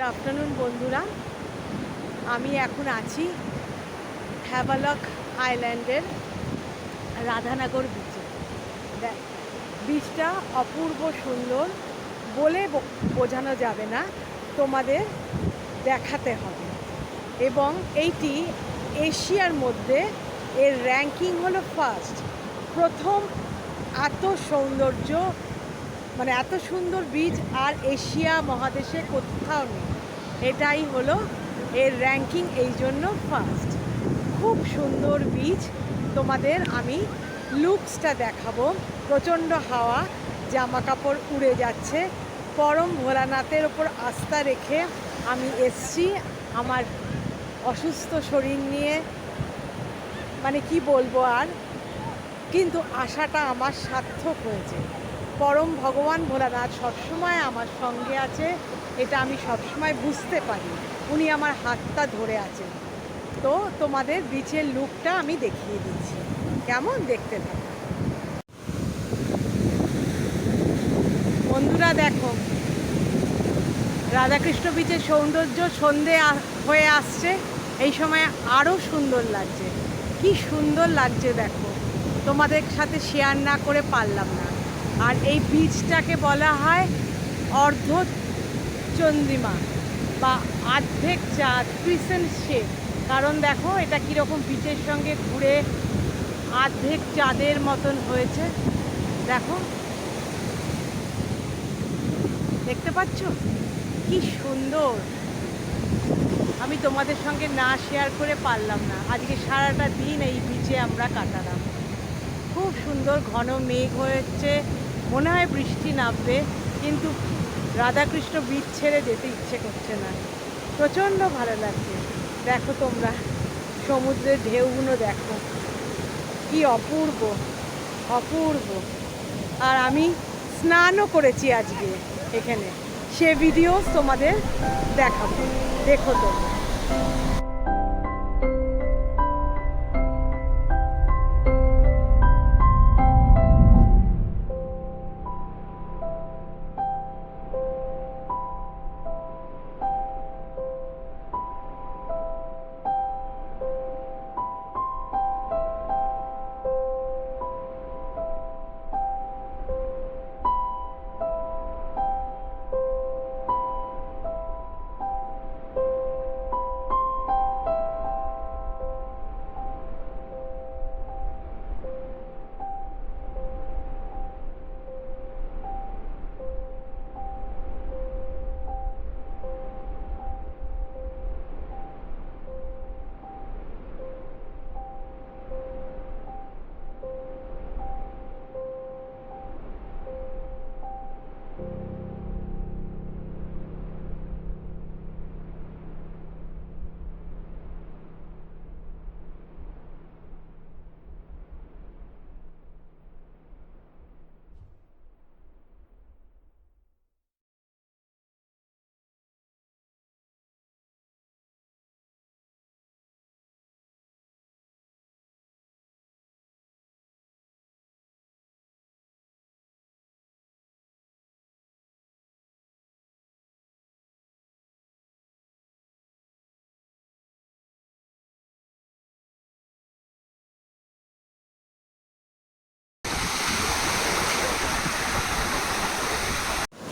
Afternoon বন্ধুরা, আমি এখন আছি হ্যাভালক আইল্যান্ডের রাধানগর বিচে। বিচটা অপূর্ব সুন্দর, বলে বোঝানো যাবে না, তোমাদের দেখাতে হবে। এবং এইটি এশিয়ার মধ্যে এর র্যাঙ্কিং হলো ফার্স্ট। প্রথম এত সৌন্দর্য, মানে এত সুন্দর বিচ আর এশিয়া মহাদেশে কোথাও নেই। এটাই হলো এর র্যাঙ্কিং, এই জন্য ফার্স্ট। খুব সুন্দর বিচ, তোমাদের আমি লুকসটা দেখাবো। প্রচণ্ড হাওয়া, জামা কাপড় উড়ে যাচ্ছে। পরম ভোলানাথের ওপর আস্থা রেখে আমি এসছি আমার অসুস্থ শরীর নিয়ে, মানে কি বলবো আর, কিন্তু আশাটা আমার সার্থক হয়েছে। পরম ভগবান ভোলানাথ সবসময় আমার সঙ্গে আছে, এটা আমি সবসময় বুঝতে পারি। উনি আমার হাতটা ধরে আছেন। তো তোমাদের বিচের লুকটা আমি দেখিয়ে দিচ্ছি, কেমন দেখতে থাকে। বন্ধুরা দেখো, রাধাকৃষ্ণ বিচের সৌন্দর্য সন্ধে হয়ে আসছে, এই সময় আরও সুন্দর লাগছে। কি সুন্দর লাগছে দেখো, তোমাদের সাথে শেয়ার না করে পারলাম না। আর এই বীজটাকে বলা হয় অর্ধ চন্দ্রিমা বা অর্ধেক চাঁদ, ক্রিসেন্ট শেপ। কারণ দেখো এটা কীরকম বীজের সঙ্গে ঘুরে অর্ধেক চাঁদের মতন হয়েছে। দেখো, দেখতে পাচ্ছ কি সুন্দর। আমি তোমাদের সঙ্গে না শেয়ার করে পারলাম না। আজকে সারাটা দিন এই বিচে আমরা কাটালাম। খুব সুন্দর, ঘন মেঘ হয়েছে, মনে হয় বৃষ্টি নামবে, কিন্তু রাধাকৃষ্ণ বিচ ছেড়ে যেতে ইচ্ছে করছে না। প্রচণ্ড ভালো লাগছে। দেখো তোমরা সমুদ্রের ঢেউগুলো দেখো, কি অপূর্ব অপূর্ব। আর আমি স্নানও করেছি আজকে এখানে, সে ভিডিও তোমাদের দেখাবো, দেখো তোমরা।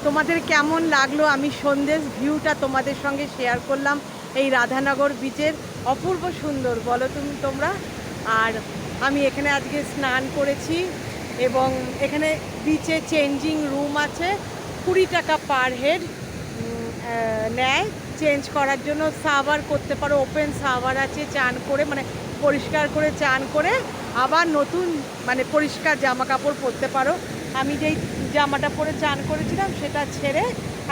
তোমাদের কেমন লাগলো? আমি সন্ধ্যের ভিউটা তোমাদের সঙ্গে শেয়ার করলাম এই রাধানগর বিচের। অপূর্ব সুন্দর, বলো তোমরা। আর আমি এখানে আজকে স্নান করেছি, এবং এখানে বিচে চেঞ্জিং রুম আছে, 20 টাকা পার হেড নেয় চেঞ্জ করার জন্য। সার্ভার করতে পারো, ওপেন সার্ভার আছে, চান করে মানে পরিষ্কার করে চান করে আবার নতুন মানে পরিষ্কার জামা কাপড় পরতে পারো। আমি যেই জামাটা পরে চান করেছিলাম সেটা ছেড়ে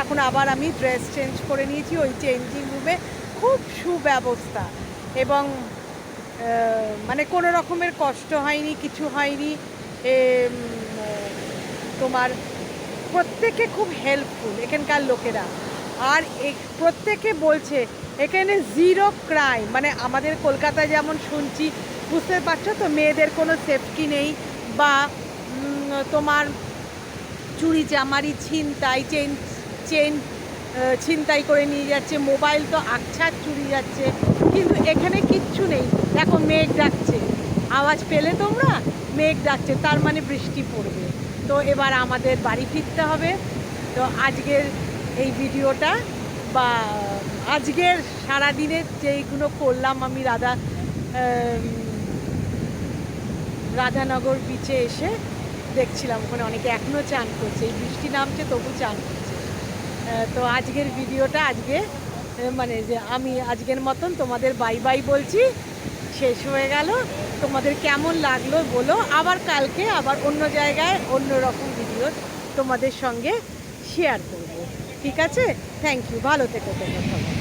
এখন আবার আমি ড্রেস চেঞ্জ করে নিয়েছি ওই চেঞ্জিং রুমে। খুব সুব্যবস্থা, এবং মানে কোনো রকমের কষ্ট হয়নি, কিছু হয়নি। তোমার প্রত্যেকে খুব হেল্পফুল এখানকার লোকেরা। আর প্রত্যেকে বলছে এখানে জিরো ক্রাইম, মানে আমাদের কলকাতায় যেমন শুনছি, বুঝতে পারছো তো, মেয়েদের কোনো সেফটি নেই, বা তোমার চুরি চামারি ছিনতাই চেন ছিনতাই করে নিয়ে যাচ্ছে, মোবাইল তো আকছাক চুরি যাচ্ছে, কিন্তু এখানে কিচ্ছু নেই। দেখো মেঘ ডাকছে, আওয়াজ পেলে তোমরা? মেঘ ডাকছে, তার মানে বৃষ্টি পড়বে। তো এবার আমাদের বাড়ি ফিরতে হবে। তো আজকের এই ভিডিওটা বা আজকের সারাদিনের যেইগুলো করলাম আমি রাধানগর বিচে এসে দেখছিলাম ওখানে অনেকে এখনও চান করছে, এই বৃষ্টি নামছে তবু চান করছে। তো আজকের ভিডিওটা আজকে মানে যে আমি আজকের মতন তোমাদের বাই বাই বলছি, শেষ হয়ে গেল। তোমাদের কেমন লাগলো বলো, আবার কালকে আবার অন্য জায়গায় অন্য রকম ভিডিও তোমাদের সঙ্গে শেয়ার করব। ঠিক আছে, থ্যাংক ইউ, ভালো থেকো তোমরা সবাই।